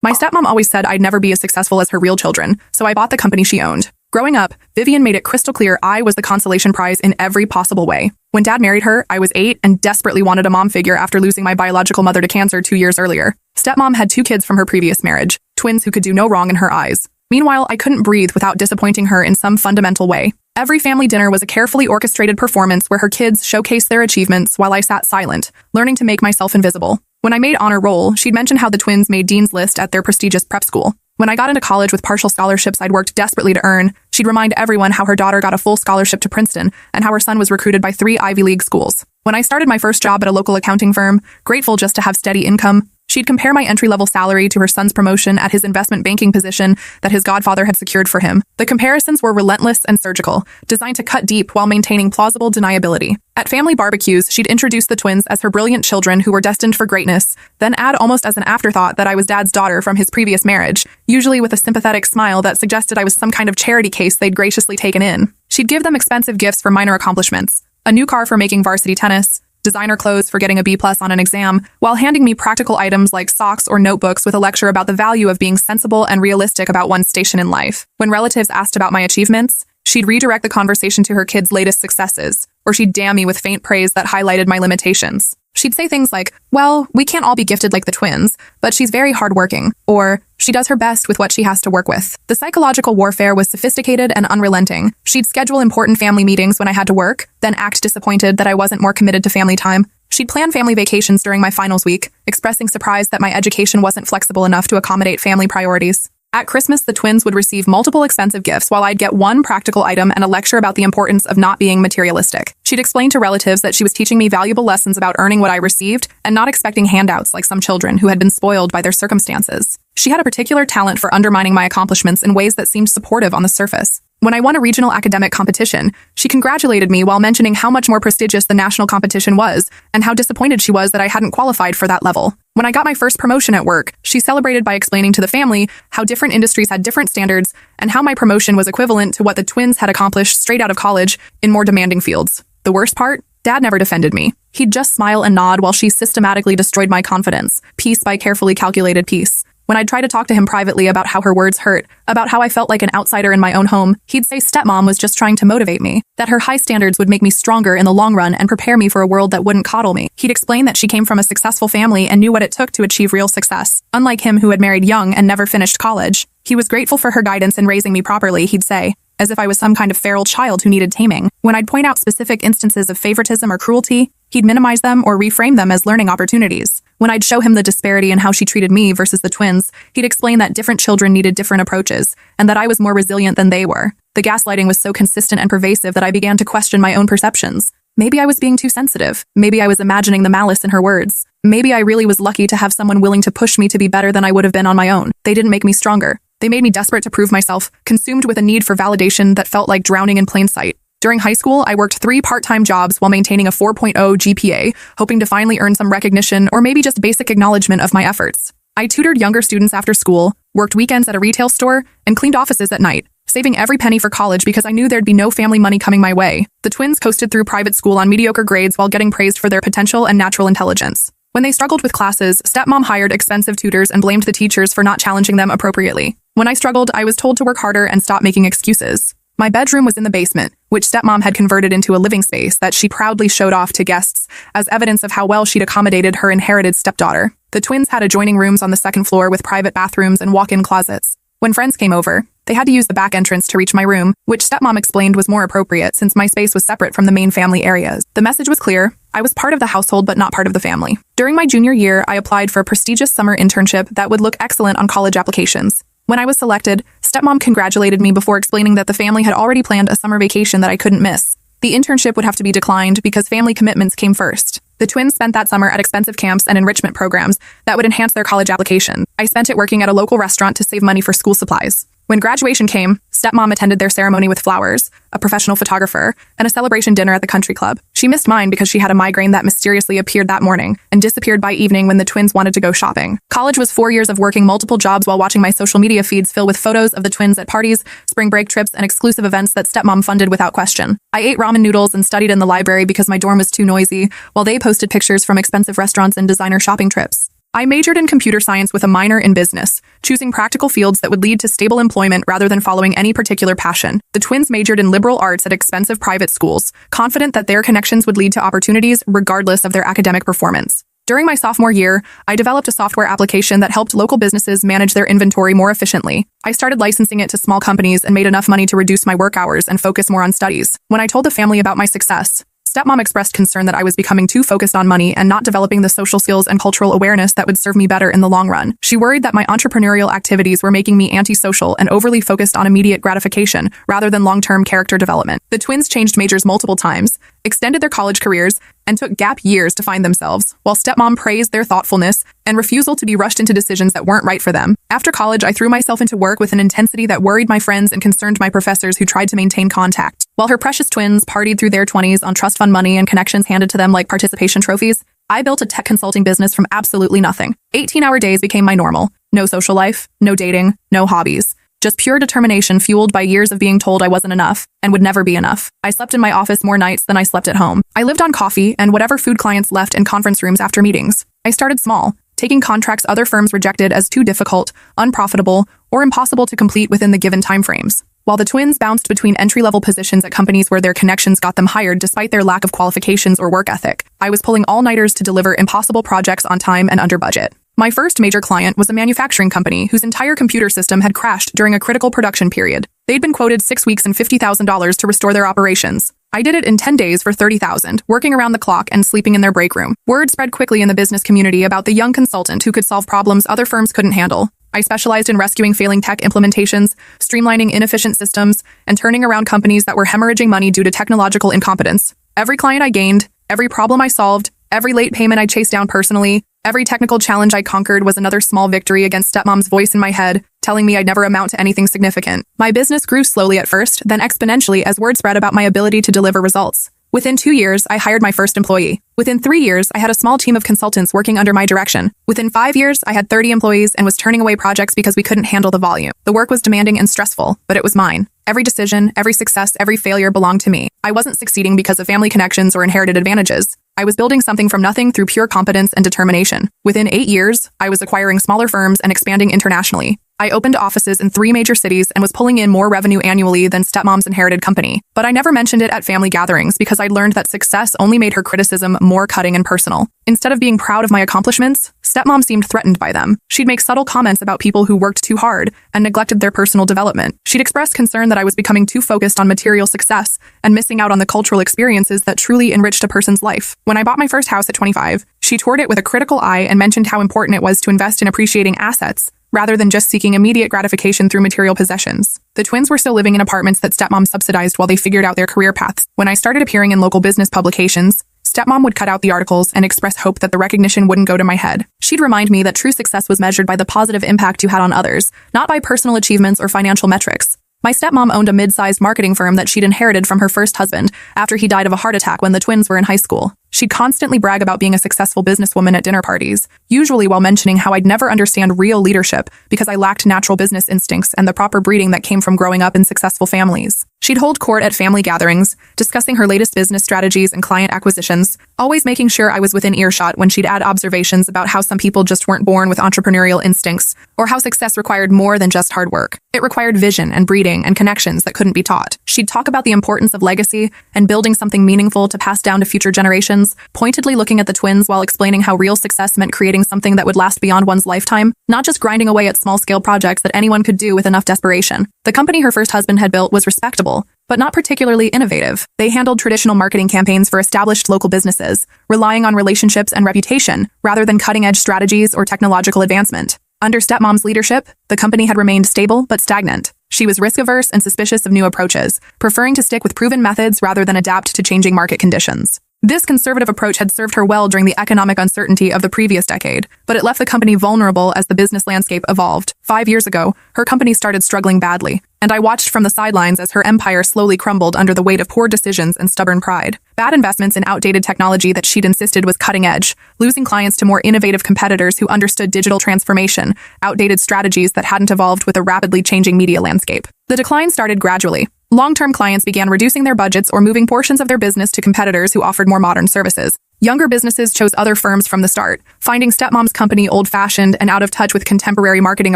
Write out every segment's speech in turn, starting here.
My stepmom always said I'd never be as successful as her real children, so I bought the company she owned. Growing up, Vivian made it crystal clear I was the consolation prize in every possible way. When Dad married her, I was 8 and desperately wanted a mom figure after losing my biological mother to cancer 2 years earlier. Stepmom had 2 kids from her previous marriage, twins who could do no wrong in her eyes. Meanwhile, I couldn't breathe without disappointing her in some fundamental way. Every family dinner was a carefully orchestrated performance where her kids showcased their achievements while I sat silent, learning to make myself invisible. When I made honor roll, she'd mention how the twins made dean's list at their prestigious prep school. When I got into college with partial scholarships I'd worked desperately to earn, she'd remind everyone how her daughter got a full scholarship to Princeton and how her son was recruited by 3 Ivy League schools. When I started my first job at a local accounting firm, grateful just to have steady income, she'd compare my entry-level salary to her son's promotion at his investment banking position that his godfather had secured for him. The comparisons were relentless and surgical, designed to cut deep while maintaining plausible deniability. At family barbecues, she'd introduce the twins as her brilliant children who were destined for greatness, then add almost as an afterthought that I was Dad's daughter from his previous marriage, usually with a sympathetic smile that suggested I was some kind of charity case they'd graciously taken in. She'd give them expensive gifts for minor accomplishments, a new car for making varsity tennis, designer clothes for getting a B+ on an exam, while handing me practical items like socks or notebooks with a lecture about the value of being sensible and realistic about one's station in life. When relatives asked about my achievements, she'd redirect the conversation to her kids' latest successes, or she'd damn me with faint praise that highlighted my limitations. She'd say things like, well, we can't all be gifted like the twins, but she's very hardworking, or she does her best with what she has to work with. The psychological warfare was sophisticated and unrelenting. She'd schedule important family meetings when I had to work, then act disappointed that I wasn't more committed to family time. She'd plan family vacations during my finals week, expressing surprise that my education wasn't flexible enough to accommodate family priorities. At Christmas, the twins would receive multiple expensive gifts while I'd get one practical item and a lecture about the importance of not being materialistic. She'd explain to relatives that she was teaching me valuable lessons about earning what I received and not expecting handouts like some children who had been spoiled by their circumstances. She had a particular talent for undermining my accomplishments in ways that seemed supportive on the surface. When I won a regional academic competition, she congratulated me while mentioning how much more prestigious the national competition was and how disappointed she was that I hadn't qualified for that level. When I got my first promotion at work, she celebrated by explaining to the family how different industries had different standards and how my promotion was equivalent to what the twins had accomplished straight out of college in more demanding fields. The worst part? Dad never defended me. He'd just smile and nod while she systematically destroyed my confidence, piece by carefully calculated piece. When I'd try to talk to him privately about how her words hurt, about how I felt like an outsider in my own home, he'd say stepmom was just trying to motivate me, that her high standards would make me stronger in the long run and prepare me for a world that wouldn't coddle me. He'd explain that she came from a successful family and knew what it took to achieve real success. Unlike him who had married young and never finished college, he was grateful for her guidance in raising me properly, he'd say, as if I was some kind of feral child who needed taming. When I'd point out specific instances of favoritism or cruelty, he'd minimize them or reframe them as learning opportunities. When I'd show him the disparity in how she treated me versus the twins, he'd explain that different children needed different approaches, and that I was more resilient than they were. The gaslighting was so consistent and pervasive that I began to question my own perceptions. Maybe I was being too sensitive. Maybe I was imagining the malice in her words. Maybe I really was lucky to have someone willing to push me to be better than I would have been on my own. They didn't make me stronger. They made me desperate to prove myself, consumed with a need for validation that felt like drowning in plain sight. During high school, I worked 3 part-time jobs while maintaining a 4.0 GPA, hoping to finally earn some recognition or maybe just basic acknowledgement of my efforts. I tutored younger students after school, worked weekends at a retail store, and cleaned offices at night, saving every penny for college because I knew there'd be no family money coming my way. The twins coasted through private school on mediocre grades while getting praised for their potential and natural intelligence. When they struggled with classes, stepmom hired expensive tutors and blamed the teachers for not challenging them appropriately. When I struggled, I was told to work harder and stop making excuses. My bedroom was in the basement, which stepmom had converted into a living space that she proudly showed off to guests as evidence of how well she'd accommodated her inherited stepdaughter. The twins had adjoining rooms on the second floor with private bathrooms and walk-in closets. When friends came over, they had to use the back entrance to reach my room, which stepmom explained was more appropriate since my space was separate from the main family areas. The message was clear. I was part of the household but not part of the family. During my junior year, I applied for a prestigious summer internship that would look excellent on college applications. When I was selected, stepmom congratulated me before explaining that the family had already planned a summer vacation that I couldn't miss. The internship would have to be declined because family commitments came first. The twins spent that summer at expensive camps and enrichment programs that would enhance their college application. I spent it working at a local restaurant to save money for school supplies. When graduation came, stepmom attended their ceremony with flowers, a professional photographer, and a celebration dinner at the country club. She missed mine because she had a migraine that mysteriously appeared that morning and disappeared by evening when the twins wanted to go shopping. College was 4 years of working multiple jobs while watching my social media feeds fill with photos of the twins at parties, spring break trips, and exclusive events that stepmom funded without question. I ate ramen noodles and studied in the library because my dorm was too noisy, while they posted pictures from expensive restaurants and designer shopping trips. I majored in computer science with a minor in business, choosing practical fields that would lead to stable employment rather than following any particular passion. The twins majored in liberal arts at expensive private schools, confident that their connections would lead to opportunities regardless of their academic performance. During my sophomore year, I developed a software application that helped local businesses manage their inventory more efficiently. I started licensing it to small companies and made enough money to reduce my work hours and focus more on studies. When I told the family about my success, stepmom expressed concern that I was becoming too focused on money and not developing the social skills and cultural awareness that would serve me better in the long run. She worried that my entrepreneurial activities were making me antisocial and overly focused on immediate gratification rather than long-term character development. The twins changed majors multiple times, extended their college careers, and took gap years to find themselves, while stepmom praised their thoughtfulness and refusal to be rushed into decisions that weren't right for them. After college, I threw myself into work with an intensity that worried my friends and concerned my professors who tried to maintain contact. While her precious twins partied through their 20s on trust fund money and connections handed to them like participation trophies, I built a tech consulting business from absolutely nothing. 18-hour days became my normal. No social life, no dating, no hobbies. Just pure determination fueled by years of being told I wasn't enough and would never be enough. I slept in my office more nights than I slept at home. I lived on coffee and whatever food clients left in conference rooms after meetings. I started small, taking contracts other firms rejected as too difficult, unprofitable, or impossible to complete within the given timeframes. While the twins bounced between entry-level positions at companies where their connections got them hired despite their lack of qualifications or work ethic, I was pulling all-nighters to deliver impossible projects on time and under budget. My first major client was a manufacturing company whose entire computer system had crashed during a critical production period. They'd been quoted 6 weeks and $50,000 to restore their operations. I did it in 10 days for $30,000, working around the clock and sleeping in their break room. Word spread quickly in the business community about the young consultant who could solve problems other firms couldn't handle. I specialized in rescuing failing tech implementations, streamlining inefficient systems, and turning around companies that were hemorrhaging money due to technological incompetence. Every client I gained, every problem I solved, every late payment I chased down personally, every technical challenge I conquered was another small victory against stepmom's voice in my head, telling me I'd never amount to anything significant. My business grew slowly at first, then exponentially as word spread about my ability to deliver results. Within 2 years, I hired my first employee. Within 3 years, I had a small team of consultants working under my direction. Within 5 years, I had 30 employees and was turning away projects because we couldn't handle the volume. The work was demanding and stressful, but it was mine. Every decision, every success, every failure belonged to me. I wasn't succeeding because of family connections or inherited advantages. I was building something from nothing through pure competence and determination. Within 8 years, I was acquiring smaller firms and expanding internationally. I opened offices in 3 major cities and was pulling in more revenue annually than stepmom's inherited company. But I never mentioned it at family gatherings because I'd learned that success only made her criticism more cutting and personal. Instead of being proud of my accomplishments, stepmom seemed threatened by them. She'd make subtle comments about people who worked too hard and neglected their personal development. She'd express concern that I was becoming too focused on material success and missing out on the cultural experiences that truly enriched a person's life. When I bought my first house at 25, she toured it with a critical eye and mentioned how important it was to invest in appreciating assets rather than just seeking immediate gratification through material possessions. The twins were still living in apartments that stepmom subsidized while they figured out their career paths. When I started appearing in local business publications, stepmom would cut out the articles and express hope that the recognition wouldn't go to my head. She'd remind me that true success was measured by the positive impact you had on others, not by personal achievements or financial metrics. My stepmom owned a mid-sized marketing firm that she'd inherited from her first husband after he died of a heart attack when the twins were in high school. She'd constantly brag about being a successful businesswoman at dinner parties, usually while mentioning how I'd never understand real leadership because I lacked natural business instincts and the proper breeding that came from growing up in successful families. She'd hold court at family gatherings, discussing her latest business strategies and client acquisitions, always making sure I was within earshot when she'd add observations about how some people just weren't born with entrepreneurial instincts, or how success required more than just hard work. It required vision and breeding and connections that couldn't be taught. She'd talk about the importance of legacy and building something meaningful to pass down to future generations, pointedly looking at the twins while explaining how real success meant creating something that would last beyond one's lifetime, not just grinding away at small-scale projects that anyone could do with enough desperation. The company her first husband had built was respectable, but not particularly innovative. They handled traditional marketing campaigns for established local businesses, relying on relationships and reputation rather than cutting-edge strategies or technological advancement. Under stepmom's leadership, the company had remained stable but stagnant. She was risk-averse and suspicious of new approaches, preferring to stick with proven methods rather than adapt to changing market conditions. This conservative approach had served her well during the economic uncertainty of the previous decade, but it left the company vulnerable as the business landscape evolved. 5 years ago, her company started struggling badly, and I watched from the sidelines as her empire slowly crumbled under the weight of poor decisions and stubborn pride. Bad investments in outdated technology that she'd insisted was cutting edge, losing clients to more innovative competitors who understood digital transformation, outdated strategies that hadn't evolved with a rapidly changing media landscape. The decline started gradually. Long-term clients began reducing their budgets or moving portions of their business to competitors who offered more modern services. Younger businesses chose other firms from the start, finding stepmom's company old-fashioned and out of touch with contemporary marketing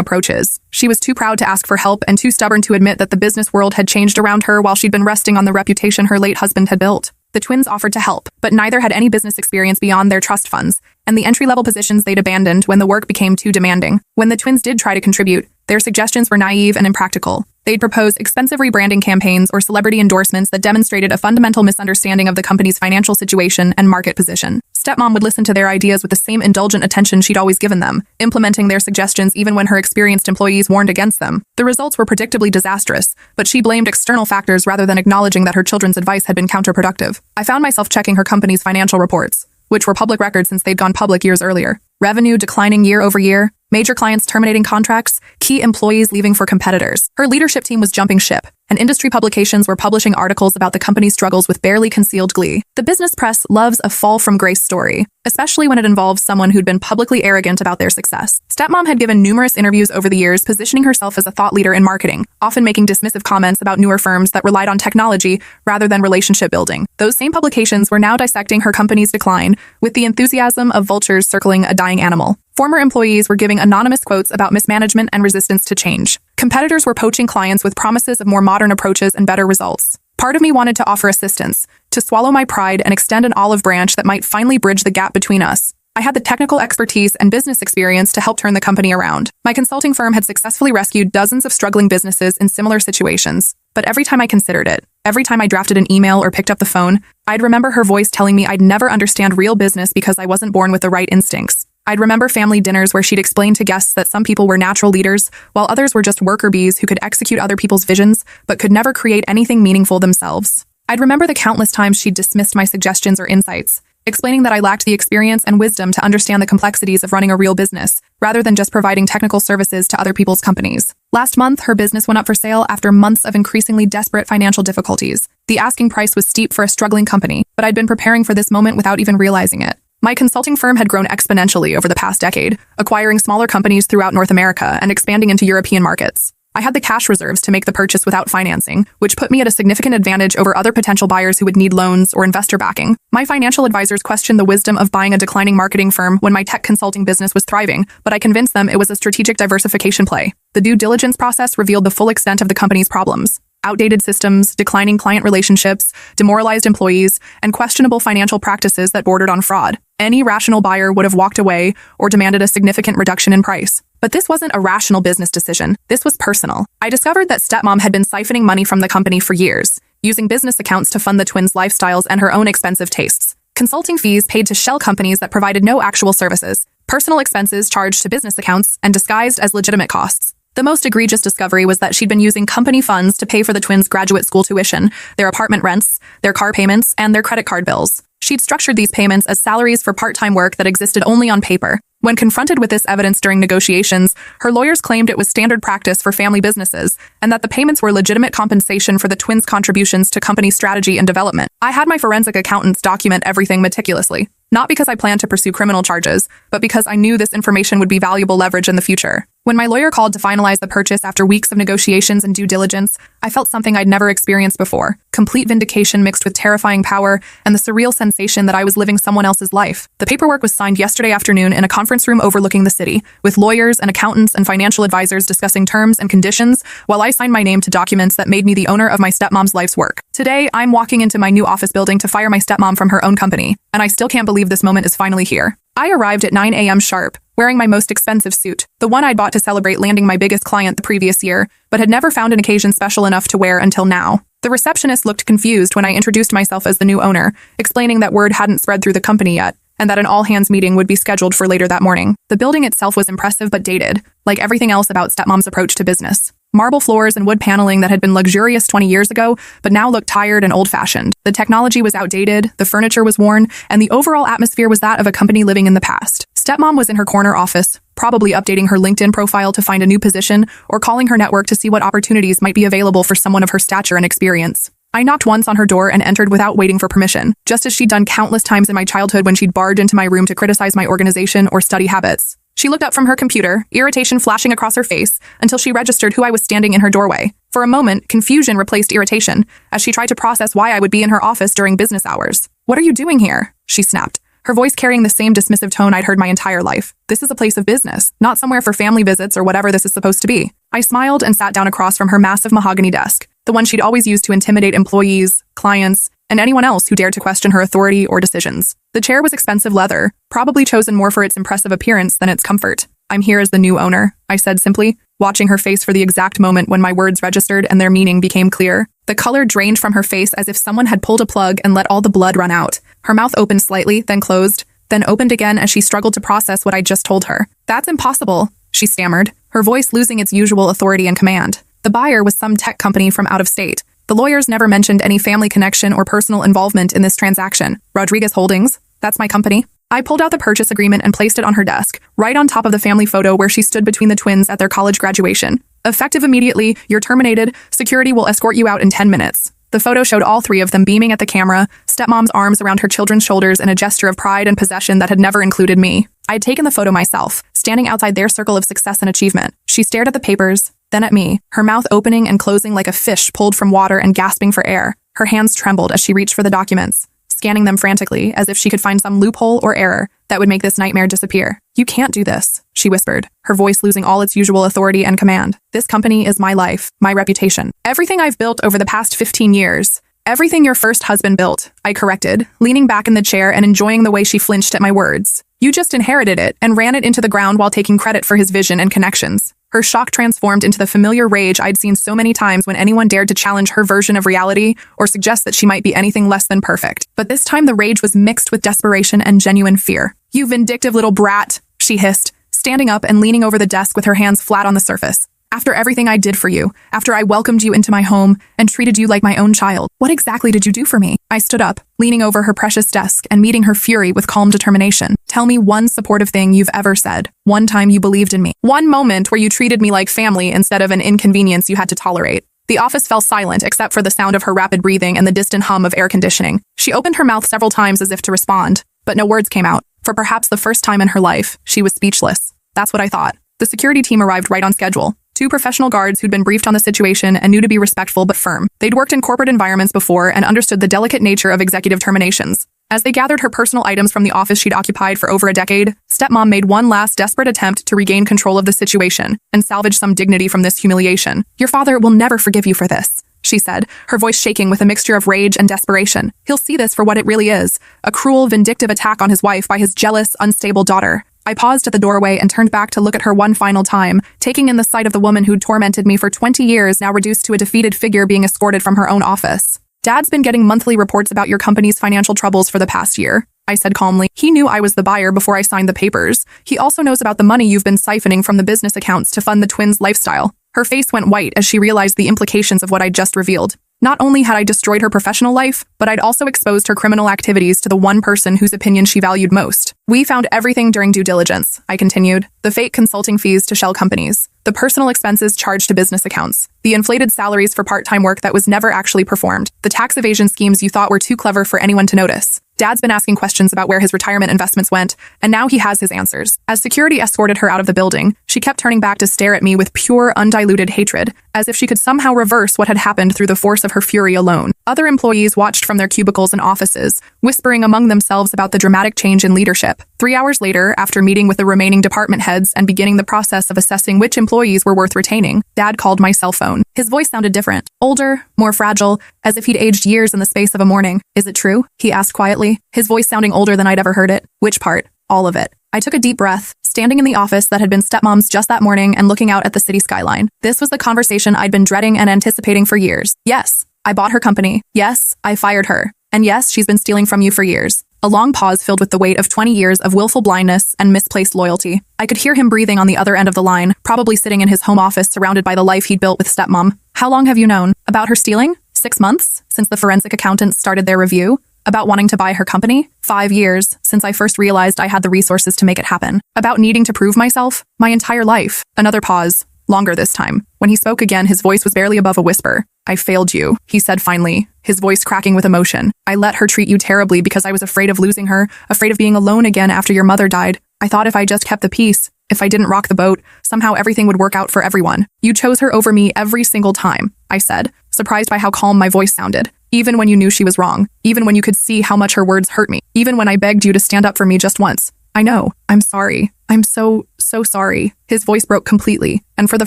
approaches. She was too proud to ask for help and too stubborn to admit that the business world had changed around her while she'd been resting on the reputation her late husband had built. The twins offered to help, but neither had any business experience beyond their trust funds and the entry-level positions they'd abandoned when the work became too demanding. When the twins did try to contribute, their suggestions were naive and impractical. They'd propose expensive rebranding campaigns or celebrity endorsements that demonstrated a fundamental misunderstanding of the company's financial situation and market position. Stepmom would listen to their ideas with the same indulgent attention she'd always given them, implementing their suggestions even when her experienced employees warned against them. The results were predictably disastrous, but she blamed external factors rather than acknowledging that her children's advice had been counterproductive. I found myself checking her company's financial reports, which were public records since they'd gone public years earlier. Revenue declining year over year, major clients terminating contracts, key employees leaving for competitors. Her leadership team was jumping ship, and industry publications were publishing articles about the company's struggles with barely concealed glee. The business press loves a fall from grace story, especially when it involves someone who'd been publicly arrogant about their success. Stepmom had given numerous interviews over the years, positioning herself as a thought leader in marketing, often making dismissive comments about newer firms that relied on technology rather than relationship building. Those same publications were now dissecting her company's decline with the enthusiasm of vultures circling a dying animal. Former employees were giving anonymous quotes about mismanagement and resistance to change. Competitors were poaching clients with promises of more modern approaches and better results. Part of me wanted to offer assistance, to swallow my pride and extend an olive branch that might finally bridge the gap between us. I had the technical expertise and business experience to help turn the company around. My consulting firm had successfully rescued dozens of struggling businesses in similar situations. But every time I considered it, every time I drafted an email or picked up the phone, I'd remember her voice telling me I'd never understand real business because I wasn't born with the right instincts. I'd remember family dinners where she'd explain to guests that some people were natural leaders, while others were just worker bees who could execute other people's visions, but could never create anything meaningful themselves. I'd remember the countless times she'd dismissed my suggestions or insights, explaining that I lacked the experience and wisdom to understand the complexities of running a real business, rather than just providing technical services to other people's companies. Last month, her business went up for sale after months of increasingly desperate financial difficulties. The asking price was steep for a struggling company, but I'd been preparing for this moment without even realizing it. My consulting firm had grown exponentially over the past decade, acquiring smaller companies throughout North America and expanding into European markets. I had the cash reserves to make the purchase without financing, which put me at a significant advantage over other potential buyers who would need loans or investor backing. My financial advisors questioned the wisdom of buying a declining marketing firm when my tech consulting business was thriving, but I convinced them it was a strategic diversification play. The due diligence process revealed the full extent of the company's problems. Outdated systems, declining client relationships, demoralized employees, and questionable financial practices that bordered on fraud. Any rational buyer would have walked away or demanded a significant reduction in price. But this wasn't a rational business decision. This was personal. I discovered that Stepmom had been siphoning money from the company for years, using business accounts to fund the twins' lifestyles and her own expensive tastes. Consulting fees paid to shell companies that provided no actual services. Personal expenses charged to business accounts and disguised as legitimate costs. The most egregious discovery was that she'd been using company funds to pay for the twins' graduate school tuition, their apartment rents, their car payments, and their credit card bills. She'd structured these payments as salaries for part-time work that existed only on paper. When confronted with this evidence during negotiations, her lawyers claimed it was standard practice for family businesses and that the payments were legitimate compensation for the twins' contributions to company strategy and development. I had my forensic accountants document everything meticulously, not because I planned to pursue criminal charges, but because I knew this information would be valuable leverage in the future. When my lawyer called to finalize the purchase after weeks of negotiations and due diligence, I felt something I'd never experienced before. Complete vindication mixed with terrifying power and the surreal sensation that I was living someone else's life. The paperwork was signed yesterday afternoon in a conference room overlooking the city, with lawyers and accountants and financial advisors discussing terms and conditions, while I signed my name to documents that made me the owner of my stepmom's life's work. Today, I'm walking into my new office building to fire my stepmom from her own company, and I still can't believe this moment is finally here. I arrived at 9 a.m. sharp, wearing my most expensive suit, the one I'd bought to celebrate landing my biggest client the previous year, but had never found an occasion special enough to wear until now. The receptionist looked confused when I introduced myself as the new owner, explaining that word hadn't spread through the company yet, and that an all-hands meeting would be scheduled for later that morning. The building itself was impressive but dated, like everything else about Stepmom's approach to business. Marble floors and wood paneling that had been luxurious 20 years ago, but now looked tired and old-fashioned. The technology was outdated, the furniture was worn, and the overall atmosphere was that of a company living in the past. Stepmom was in her corner office, probably updating her LinkedIn profile to find a new position or calling her network to see what opportunities might be available for someone of her stature and experience. I knocked once on her door and entered without waiting for permission, just as she'd done countless times in my childhood when she'd barged into my room to criticize my organization or study habits. She looked up from her computer, irritation flashing across her face, until she registered who I was standing in her doorway. For a moment, confusion replaced irritation, as she tried to process why I would be in her office during business hours. "What are you doing here?" she snapped. her voice carrying the same dismissive tone I'd heard my entire life. This is a place of business, not somewhere for family visits or whatever this is supposed to be. I smiled and sat down across from her massive mahogany desk, the one she'd always used to intimidate employees, clients, and anyone else who dared to question her authority or decisions. The chair was expensive leather, probably chosen more for its impressive appearance than its comfort. "I'm here as the new owner," I said simply, watching her face for the exact moment when my words registered and their meaning became clear. The color drained from her face as if someone had pulled a plug and let all the blood run out. Her mouth opened slightly, then closed, then opened again as she struggled to process what I just told her. "That's impossible," she stammered, her voice losing its usual authority and command. The buyer was some tech company from out of state. The lawyers never mentioned any family connection or personal involvement in this transaction. "Rodriguez Holdings, that's my company." I pulled out the purchase agreement and placed it on her desk, right on top of the family photo where she stood between the twins at their college graduation. "Effective immediately, you're terminated. Security will escort you out in 10 minutes. The photo showed all three of them beaming at the camera, stepmom's arms around her children's shoulders in a gesture of pride and possession that had never included me. I had taken the photo myself, standing outside their circle of success and achievement. She stared at the papers, then at me, her mouth opening and closing like a fish pulled from water and gasping for air. Her hands trembled as she reached for the documents, scanning them frantically as if she could find some loophole or error that would make this nightmare disappear. "You can't do this," she whispered, her voice losing all its usual authority and command. "This company is my life, my reputation. Everything I've built over the past 15 years. Everything your first husband built," I corrected, leaning back in the chair and enjoying the way she flinched at my words. "You just inherited it and ran it into the ground while taking credit for his vision and connections." Her shock transformed into the familiar rage I'd seen so many times when anyone dared to challenge her version of reality or suggest that she might be anything less than perfect. But this time the rage was mixed with desperation and genuine fear. "You vindictive little brat," she hissed, standing up and leaning over the desk with her hands flat on the surface. "After everything I did for you, after I welcomed you into my home and treated you like my own child, what exactly did you do for me?" I stood up, leaning over her precious desk and meeting her fury with calm determination. "Tell me one supportive thing you've ever said. One time you believed in me. One moment where you treated me like family instead of an inconvenience you had to tolerate." The office fell silent except for the sound of her rapid breathing and the distant hum of air conditioning. She opened her mouth several times as if to respond, but no words came out. For perhaps the first time in her life, she was speechless. That's what I thought. The security team arrived right on schedule. Two professional guards who'd been briefed on the situation and knew to be respectful but firm. They'd worked in corporate environments before and understood the delicate nature of executive terminations. As they gathered her personal items from the office she'd occupied for over a decade, stepmom made one last desperate attempt to regain control of the situation and salvage some dignity from this humiliation. "Your father will never forgive you for this," she said, her voice shaking with a mixture of rage and desperation. "He'll see this for what it really is, a cruel, vindictive attack on his wife by his jealous, unstable daughter." I paused at the doorway and turned back to look at her one final time, taking in the sight of the woman who'd tormented me for 20 years, now reduced to a defeated figure being escorted from her own office. "Dad's been getting monthly reports about your company's financial troubles for the past year," I said calmly. "He knew I was the buyer before I signed the papers. He also knows about the money you've been siphoning from the business accounts to fund the twins' lifestyle." Her face went white as she realized the implications of what I'd just revealed. Not only had I destroyed her professional life, but I'd also exposed her criminal activities to the one person whose opinion she valued most. "We found everything during due diligence," I continued. "The fake consulting fees to shell companies, the personal expenses charged to business accounts, the inflated salaries for part-time work that was never actually performed, the tax evasion schemes you thought were too clever for anyone to notice. Dad's been asking questions about where his retirement investments went, and now he has his answers." As security escorted her out of the building, she kept turning back to stare at me with pure, undiluted hatred, as if she could somehow reverse what had happened through the force of her fury alone. Other employees watched from their cubicles and offices, whispering among themselves about the dramatic change in leadership. 3 hours later, after meeting with the remaining department heads and beginning the process of assessing which employees were worth retaining, Dad called my cell phone. His voice sounded different, older, more fragile, as if he'd aged years in the space of a morning. "Is it true?" he asked quietly, his voice sounding older than I'd ever heard it. "Which part?" "All of it." I took a deep breath, standing in the office that had been stepmom's just that morning and looking out at the city skyline. This was the conversation I'd been dreading and anticipating for years. "Yes, I bought her company. Yes, I fired her. And yes, she's been stealing from you for years." A long pause filled with the weight of 20 years of willful blindness and misplaced loyalty. I could hear him breathing on the other end of the line, probably sitting in his home office surrounded by the life he'd built with stepmom. "How long have you known? About her stealing? 6 months? Since the forensic accountants started their review? About wanting to buy her company? 5 years, since I first realized I had the resources to make it happen. About needing to prove myself? My entire life." Another pause. Longer this time. When he spoke again, his voice was barely above a whisper. "I failed you," he said finally, his voice cracking with emotion. "I let her treat you terribly because I was afraid of losing her, afraid of being alone again after your mother died. I thought if I just kept the peace, if I didn't rock the boat, somehow everything would work out for everyone. You chose her over me every single time," I said, surprised by how calm my voice sounded. even when you knew she was wrong, even when you could see how much her words hurt me, even when I begged you to stand up for me just once. I know. I'm sorry. I'm so sorry. His voice broke completely, and for the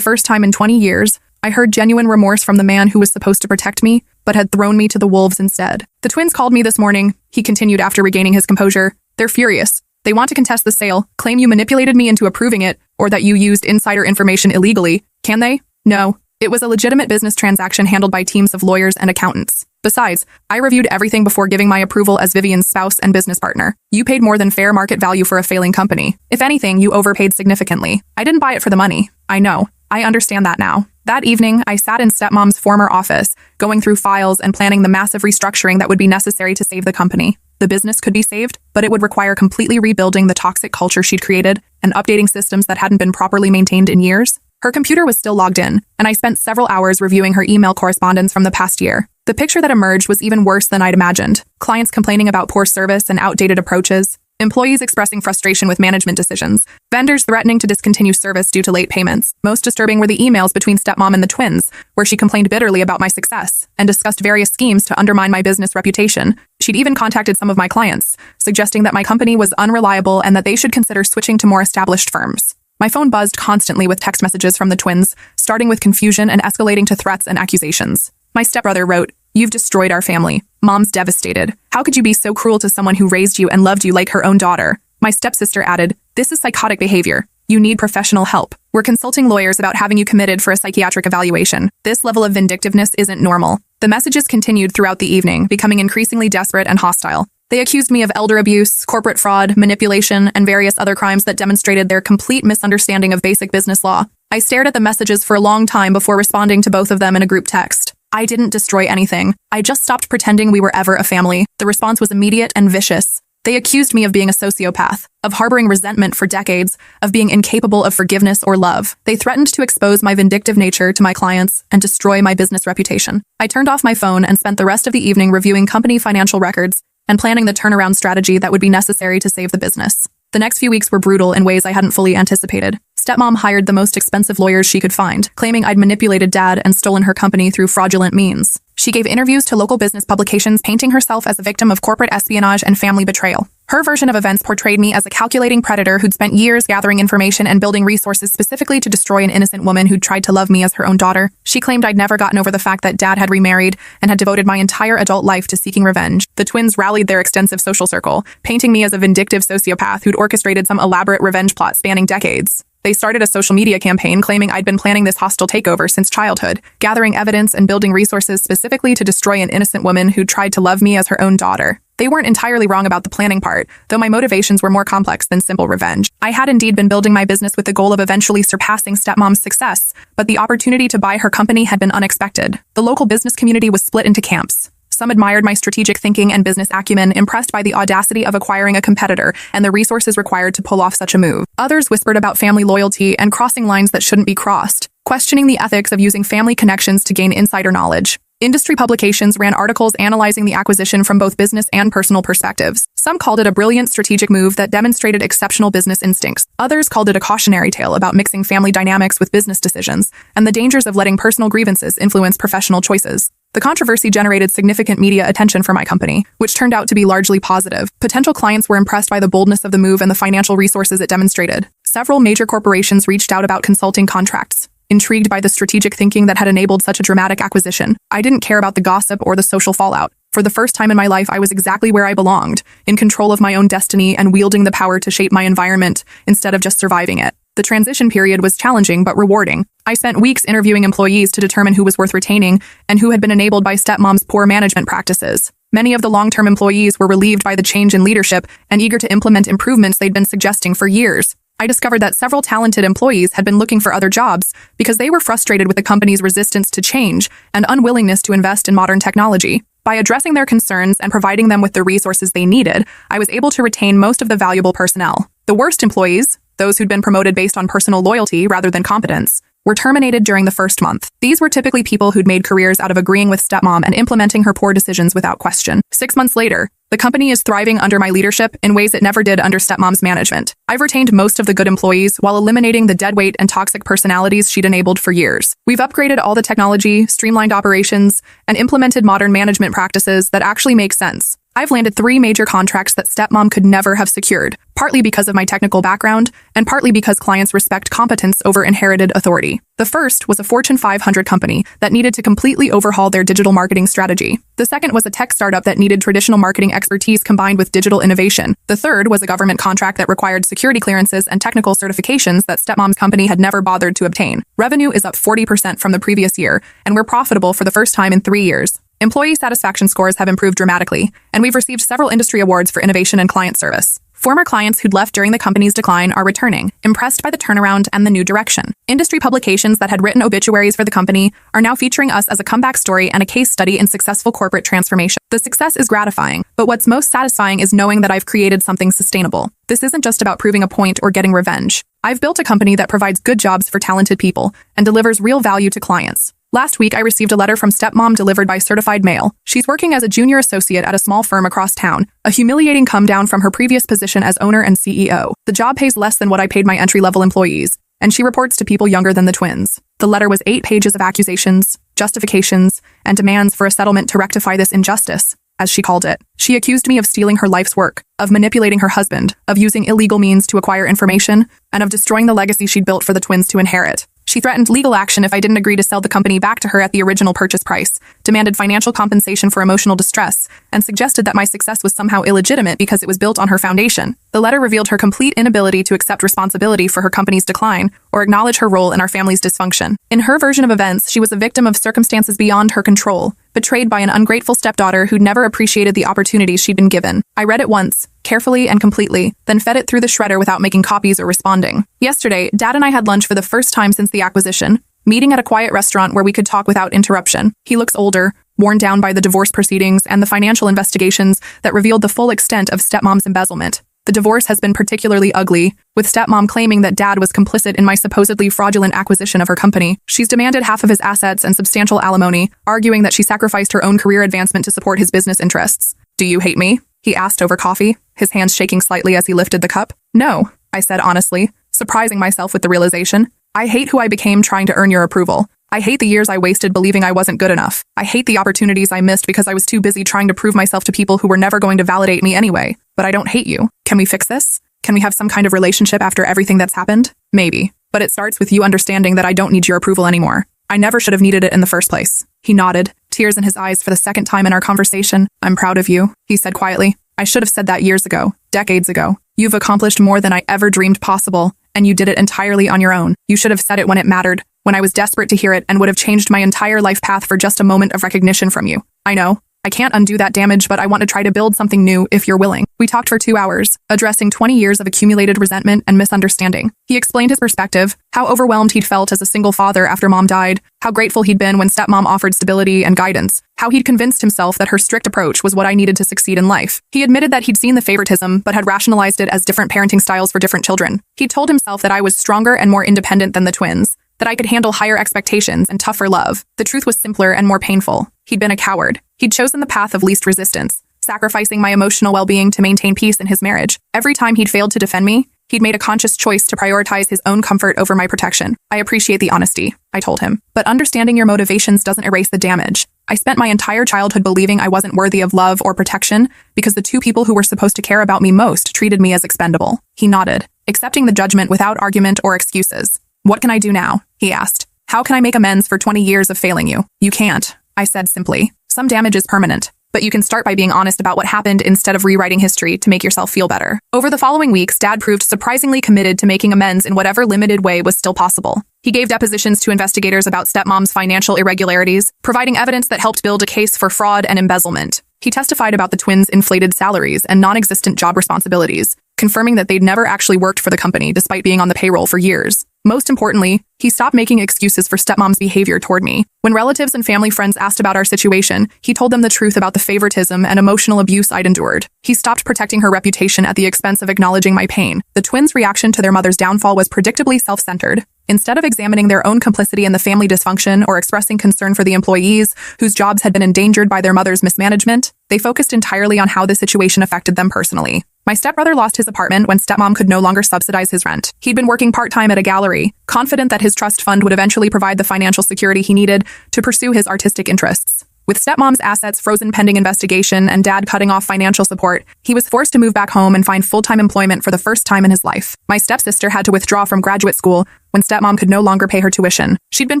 first time in 20 years, I heard genuine remorse from the man who was supposed to protect me, but had thrown me to the wolves instead. The twins called me this morning, he continued after regaining his composure. They're furious. They want to contest the sale, claim you manipulated me into approving it, or that you used insider information illegally. Can they? No. It was a legitimate business transaction handled by teams of lawyers and accountants. Besides, I reviewed everything before giving my approval as Vivian's spouse and business partner. You paid more than fair market value for a failing company. If anything, you overpaid significantly. I didn't buy it for the money. I know. I understand that now. That evening, I sat in stepmom's former office, going through files and planning the massive restructuring that would be necessary to save the company. The business could be saved, but it would require completely rebuilding the toxic culture she'd created and updating systems that hadn't been properly maintained in years. Her computer was still logged in, and I spent several hours reviewing her email correspondence from the past year. The picture that emerged was even worse than I'd imagined. Clients complaining about poor service and outdated approaches, employees expressing frustration with management decisions, vendors threatening to discontinue service due to late payments. Most disturbing were the emails between stepmom and the twins, where she complained bitterly about my success and discussed various schemes to undermine my business reputation. She'd even contacted some of my clients, suggesting that my company was unreliable and that they should consider switching to more established firms. My phone buzzed constantly with text messages from the twins, starting with confusion and escalating to threats and accusations. My stepbrother wrote, "You've destroyed our family. Mom's devastated. How could you be so cruel to someone who raised you and loved you like her own daughter?" My stepsister added, "This is psychotic behavior. You need professional help. We're consulting lawyers about having you committed for a psychiatric evaluation. This level of vindictiveness isn't normal." The messages continued throughout the evening, becoming increasingly desperate and hostile. They accused me of elder abuse, corporate fraud, manipulation, and various other crimes that demonstrated their complete misunderstanding of basic business law. I stared at the messages for a long time before responding to both of them in a group text. I didn't destroy anything. I just stopped pretending we were ever a family. The response was immediate and vicious. They accused me of being a sociopath, of harboring resentment for decades, of being incapable of forgiveness or love. They threatened to expose my vindictive nature to my clients and destroy my business reputation. I turned off my phone and spent the rest of the evening reviewing company financial records and planning the turnaround strategy that would be necessary to save the business. The next few weeks were brutal in ways I hadn't fully anticipated. Stepmom hired the most expensive lawyers she could find, claiming I'd manipulated Dad and stolen her company through fraudulent means. She gave interviews to local business publications, painting herself as a victim of corporate espionage and family betrayal. Her version of events portrayed me as a calculating predator who'd spent years gathering information and building resources specifically to destroy an innocent woman who'd tried to love me as her own daughter. She claimed I'd never gotten over the fact that Dad had remarried and had devoted my entire adult life to seeking revenge. The twins rallied their extensive social circle, painting me as a vindictive sociopath who'd orchestrated some elaborate revenge plot spanning decades. They started a social media campaign claiming I'd been planning this hostile takeover since childhood, gathering evidence and building resources specifically to destroy an innocent woman who tried to love me as her own daughter. They weren't entirely wrong about the planning part, though my motivations were more complex than simple revenge. I had indeed been building my business with the goal of eventually surpassing stepmom's success, but the opportunity to buy her company had been unexpected. The local business community was split into camps. Some admired my strategic thinking and business acumen, impressed by the audacity of acquiring a competitor and the resources required to pull off such a move. Others whispered about family loyalty and crossing lines that shouldn't be crossed, questioning the ethics of using family connections to gain insider knowledge. Industry publications ran articles analyzing the acquisition from both business and personal perspectives. Some called it a brilliant strategic move that demonstrated exceptional business instincts. Others called it a cautionary tale about mixing family dynamics with business decisions and the dangers of letting personal grievances influence professional choices. The controversy generated significant media attention for my company, which turned out to be largely positive. Potential clients were impressed by the boldness of the move and the financial resources it demonstrated. Several major corporations reached out about consulting contracts, intrigued by the strategic thinking that had enabled such a dramatic acquisition. I didn't care about the gossip or the social fallout. For the first time in my life, I was exactly where I belonged, in control of my own destiny and wielding the power to shape my environment instead of just surviving it. The transition period was challenging but rewarding. I spent weeks interviewing employees to determine who was worth retaining and who had been enabled by stepmom's poor management practices. Many of the long-term employees were relieved by the change in leadership and eager to implement improvements they'd been suggesting for years. I discovered that several talented employees had been looking for other jobs because they were frustrated with the company's resistance to change and unwillingness to invest in modern technology. By addressing their concerns and providing them with the resources they needed, I was able to retain most of the valuable personnel. The worst employees, those who'd been promoted based on personal loyalty rather than competence, were terminated during the first month. These were typically people who'd made careers out of agreeing with stepmom and implementing her poor decisions without question. 6 months later, the company is thriving under my leadership in ways it never did under stepmom's management. I've retained most of the good employees while eliminating the deadweight and toxic personalities she'd enabled for years. We've upgraded all the technology, streamlined operations, and implemented modern management practices that actually make sense. I've landed 3 major contracts that stepmom could never have secured, partly because of my technical background and partly because clients respect competence over inherited authority. The first was a Fortune 500 company that needed to completely overhaul their digital marketing strategy. The second was a tech startup that needed traditional marketing expertise combined with digital innovation. The third was a government contract that required security clearances and technical certifications that stepmom's company had never bothered to obtain. Revenue is up 40% from the previous year, and we're profitable for the first time in 3 years. Employee satisfaction scores have improved dramatically, and we've received several industry awards for innovation and client service. Former clients who'd left during the company's decline are returning, impressed by the turnaround and the new direction. Industry publications that had written obituaries for the company are now featuring us as a comeback story and a case study in successful corporate transformation. The success is gratifying, but what's most satisfying is knowing that I've created something sustainable. This isn't just about proving a point or getting revenge. I've built a company that provides good jobs for talented people and delivers real value to clients. Last week, I received a letter from stepmom delivered by certified mail. She's working as a junior associate at a small firm across town, a humiliating come down from her previous position as owner and CEO. The job pays less than what I paid my entry-level employees, and she reports to people younger than the twins. The letter was 8 pages of accusations, justifications, and demands for a settlement to rectify this injustice, as she called it. She accused me of stealing her life's work, of manipulating her husband, of using illegal means to acquire information, and of destroying the legacy she'd built for the twins to inherit. She threatened legal action if I didn't agree to sell the company back to her at the original purchase price, demanded financial compensation for emotional distress, and suggested that my success was somehow illegitimate because it was built on her foundation. The letter revealed her complete inability to accept responsibility for her company's decline or acknowledge her role in our family's dysfunction. In her version of events, she was a victim of circumstances beyond her control, betrayed by an ungrateful stepdaughter who'd never appreciated the opportunities she'd been given. I read it once, carefully and completely, then fed it through the shredder without making copies or responding. Yesterday, Dad and I had lunch for the first time since the acquisition, meeting at a quiet restaurant where we could talk without interruption. He looks older, worn down by the divorce proceedings and the financial investigations that revealed the full extent of stepmom's embezzlement. The divorce has been particularly ugly, with stepmom claiming that Dad was complicit in my supposedly fraudulent acquisition of her company. She's demanded half of his assets and substantial alimony, arguing that she sacrificed her own career advancement to support his business interests. "Do you hate me?" he asked over coffee, his hands shaking slightly as he lifted the cup. "No," I said honestly, surprising myself with the realization. "I hate who I became trying to earn your approval. I hate the years I wasted believing I wasn't good enough. I hate the opportunities I missed because I was too busy trying to prove myself to people who were never going to validate me anyway. But I don't hate you. Can we fix this? Can we have some kind of relationship after everything that's happened? Maybe. But it starts with you understanding that I don't need your approval anymore. I never should have needed it in the first place." He nodded, tears in his eyes for the second time in our conversation. "I'm proud of you," he said quietly. "I should have said that years ago, decades ago. You've accomplished more than I ever dreamed possible, and you did it entirely on your own. You should have said it when it mattered, when I was desperate to hear it and would have changed my entire life path for just a moment of recognition from you. I know. I can't undo that damage, but I want to try to build something new if you're willing." We talked for 2 hours, addressing 20 years of accumulated resentment and misunderstanding. He explained his perspective, how overwhelmed he'd felt as a single father after mom died, how grateful he'd been when stepmom offered stability and guidance, how he'd convinced himself that her strict approach was what I needed to succeed in life. He admitted that he'd seen the favoritism, but had rationalized it as different parenting styles for different children. He told himself that I was stronger and more independent than the twins, that I could handle higher expectations and tougher love. The truth was simpler and more painful. He'd been a coward. He'd chosen the path of least resistance, sacrificing my emotional well-being to maintain peace in his marriage. Every time he'd failed to defend me, he'd made a conscious choice to prioritize his own comfort over my protection. "I appreciate the honesty," I told him, "but understanding your motivations doesn't erase the damage. I spent my entire childhood believing I wasn't worthy of love or protection because the 2 people who were supposed to care about me most treated me as expendable." He nodded, accepting the judgment without argument or excuses. "What can I do now?" he asked. "How can I make amends for 20 years of failing you?" "You can't," I said simply. "Some damage is permanent, but you can start by being honest about what happened instead of rewriting history to make yourself feel better." Over the following weeks, Dad proved surprisingly committed to making amends in whatever limited way was still possible. He gave depositions to investigators about stepmom's financial irregularities, providing evidence that helped build a case for fraud and embezzlement. He testified about the twins' inflated salaries and non-existent job responsibilities, confirming that they'd never actually worked for the company despite being on the payroll for years. Most importantly, he stopped making excuses for stepmom's behavior toward me. When relatives and family friends asked about our situation, he told them the truth about the favoritism and emotional abuse I'd endured. He stopped protecting her reputation at the expense of acknowledging my pain. The twins' reaction to their mother's downfall was predictably self-centered. Instead of examining their own complicity in the family dysfunction or expressing concern for the employees whose jobs had been endangered by their mother's mismanagement, they focused entirely on how the situation affected them personally. My stepbrother lost his apartment when stepmom could no longer subsidize his rent. He'd been working part-time at a gallery, confident that his trust fund would eventually provide the financial security he needed to pursue his artistic interests. With stepmom's assets frozen pending investigation and dad cutting off financial support, he was forced to move back home and find full-time employment for the first time in his life. My stepsister had to withdraw from graduate school when stepmom could no longer pay her tuition. She'd been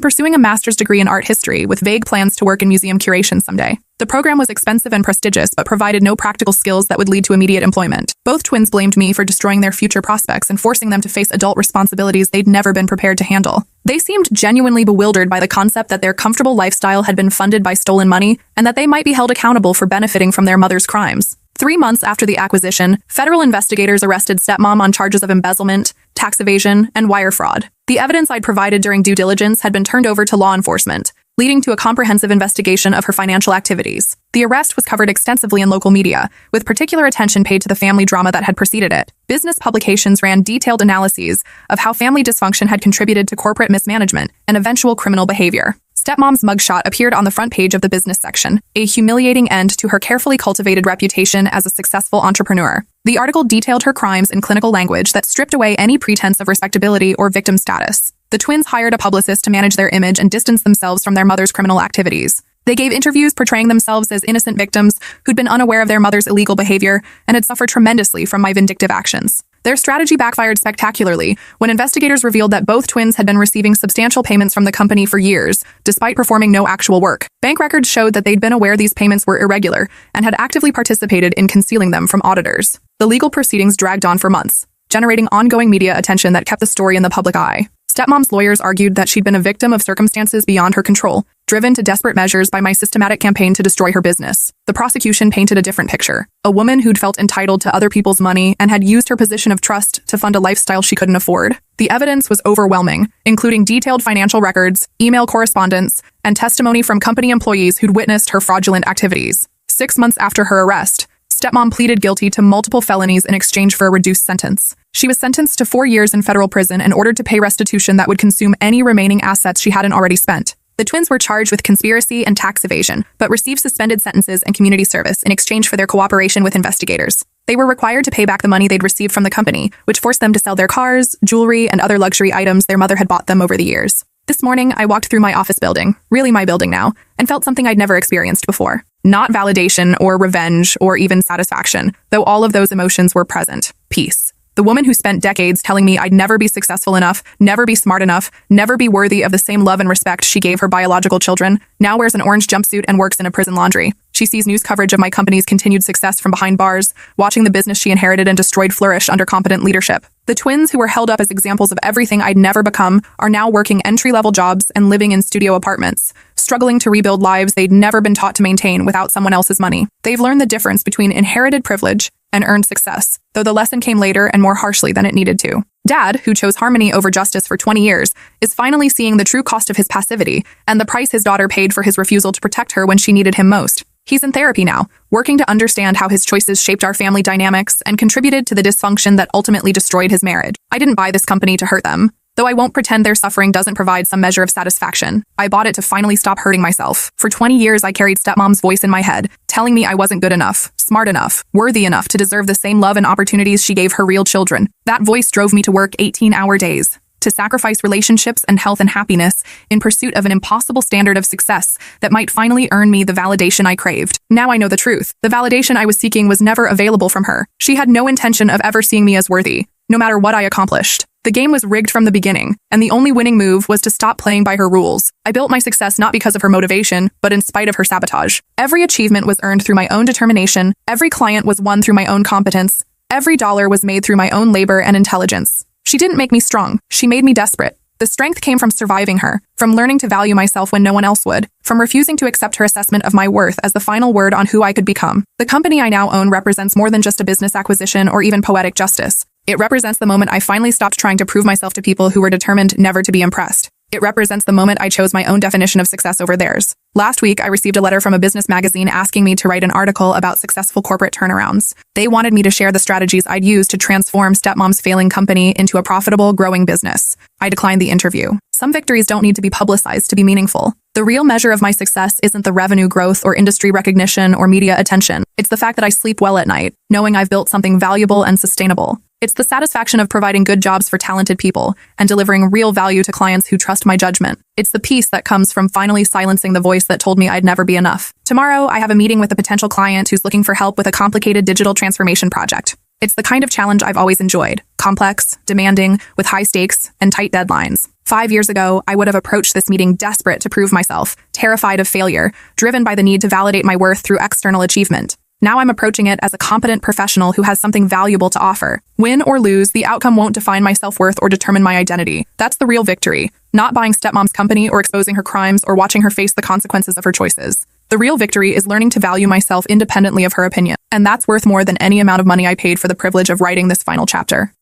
pursuing a master's degree in art history with vague plans to work in museum curation someday. The program was expensive and prestigious, but provided no practical skills that would lead to immediate employment. Both twins blamed me for destroying their future prospects and forcing them to face adult responsibilities they'd never been prepared to handle. They seemed genuinely bewildered by the concept that their comfortable lifestyle had been funded by stolen money and that they might be held accountable for benefiting from their mother's crimes. 3 months after the acquisition, federal investigators arrested stepmom on charges of embezzlement, tax evasion, and wire fraud. The evidence I'd provided during due diligence had been turned over to law enforcement, leading to a comprehensive investigation of her financial activities. The arrest was covered extensively in local media, with particular attention paid to the family drama that had preceded it. Business publications ran detailed analyses of how family dysfunction had contributed to corporate mismanagement and eventual criminal behavior. Stepmom's mugshot appeared on the front page of the business section, a humiliating end to her carefully cultivated reputation as a successful entrepreneur. The article detailed her crimes in clinical language that stripped away any pretense of respectability or victim status. The twins hired a publicist to manage their image and distance themselves from their mother's criminal activities. They gave interviews portraying themselves as innocent victims who'd been unaware of their mother's illegal behavior and had suffered tremendously from my vindictive actions. Their strategy backfired spectacularly when investigators revealed that both twins had been receiving substantial payments from the company for years, despite performing no actual work. Bank records showed that they'd been aware these payments were irregular and had actively participated in concealing them from auditors. The legal proceedings dragged on for months, generating ongoing media attention that kept the story in the public eye. Stepmom's lawyers argued that she'd been a victim of circumstances beyond her control, driven to desperate measures by my systematic campaign to destroy her business. The prosecution painted a different picture. A woman who'd felt entitled to other people's money and had used her position of trust to fund a lifestyle she couldn't afford. The evidence was overwhelming, including detailed financial records, email correspondence, and testimony from company employees who'd witnessed her fraudulent activities. 6 months after her arrest, stepmom pleaded guilty to multiple felonies in exchange for a reduced sentence. She was sentenced to 4 years in federal prison and ordered to pay restitution that would consume any remaining assets she hadn't already spent. The twins were charged with conspiracy and tax evasion, but received suspended sentences and community service in exchange for their cooperation with investigators. They were required to pay back the money they'd received from the company, which forced them to sell their cars, jewelry, and other luxury items their mother had bought them over the years. This morning, I walked through my office building, really my building now, and felt something I'd never experienced before. Not validation or revenge or even satisfaction, though all of those emotions were present. Peace. The woman who spent decades telling me I'd never be successful enough, never be smart enough, never be worthy of the same love and respect she gave her biological children, now wears an orange jumpsuit and works in a prison laundry. She sees news coverage of my company's continued success from behind bars, watching the business she inherited and destroyed flourish under competent leadership. The twins, who were held up as examples of everything I'd never become, are now working entry-level jobs and living in studio apartments, struggling to rebuild lives they'd never been taught to maintain without someone else's money. They've learned the difference between inherited privilege and earned success, though the lesson came later and more harshly than it needed to. Dad, who chose harmony over justice for 20 years, is finally seeing the true cost of his passivity and the price his daughter paid for his refusal to protect her when she needed him most. He's in therapy now, working to understand how his choices shaped our family dynamics and contributed to the dysfunction that ultimately destroyed his marriage. I didn't buy this company to hurt them, though I won't pretend their suffering doesn't provide some measure of satisfaction. I bought it to finally stop hurting myself. For 20 years, I carried stepmom's voice in my head, telling me I wasn't good enough, smart enough, worthy enough to deserve the same love and opportunities she gave her real children. That voice drove me to work 18-hour days, to sacrifice relationships and health and happiness in pursuit of an impossible standard of success that might finally earn me the validation I craved. Now I know the truth. The validation I was seeking was never available from her. She had no intention of ever seeing me as worthy, no matter what I accomplished. The game was rigged from the beginning, and the only winning move was to stop playing by her rules. I built my success not because of her motivation, but in spite of her sabotage. Every achievement was earned through my own determination, every client was won through my own competence, every dollar was made through my own labor and intelligence. She didn't make me strong, she made me desperate. The strength came from surviving her, from learning to value myself when no one else would, from refusing to accept her assessment of my worth as the final word on who I could become. The company I now own represents more than just a business acquisition or even poetic justice. It represents the moment I finally stopped trying to prove myself to people who were determined never to be impressed. It represents the moment I chose my own definition of success over theirs. Last week, I received a letter from a business magazine asking me to write an article about successful corporate turnarounds. They wanted me to share the strategies I'd used to transform stepmom's failing company into a profitable, growing business. I declined the interview. Some victories don't need to be publicized to be meaningful. The real measure of my success isn't the revenue growth or industry recognition or media attention. It's the fact that I sleep well at night, knowing I've built something valuable and sustainable. It's the satisfaction of providing good jobs for talented people and delivering real value to clients who trust my judgment. It's the peace that comes from finally silencing the voice that told me I'd never be enough. Tomorrow, I have a meeting with a potential client who's looking for help with a complicated digital transformation project. It's the kind of challenge I've always enjoyed. Complex, demanding, with high stakes and tight deadlines. 5 years ago, I would have approached this meeting desperate to prove myself, terrified of failure, driven by the need to validate my worth through external achievement. Now I'm approaching it as a competent professional who has something valuable to offer. Win or lose, the outcome won't define my self-worth or determine my identity. That's the real victory. Not buying stepmom's company or exposing her crimes or watching her face the consequences of her choices. The real victory is learning to value myself independently of her opinion. And that's worth more than any amount of money I paid for the privilege of writing this final chapter.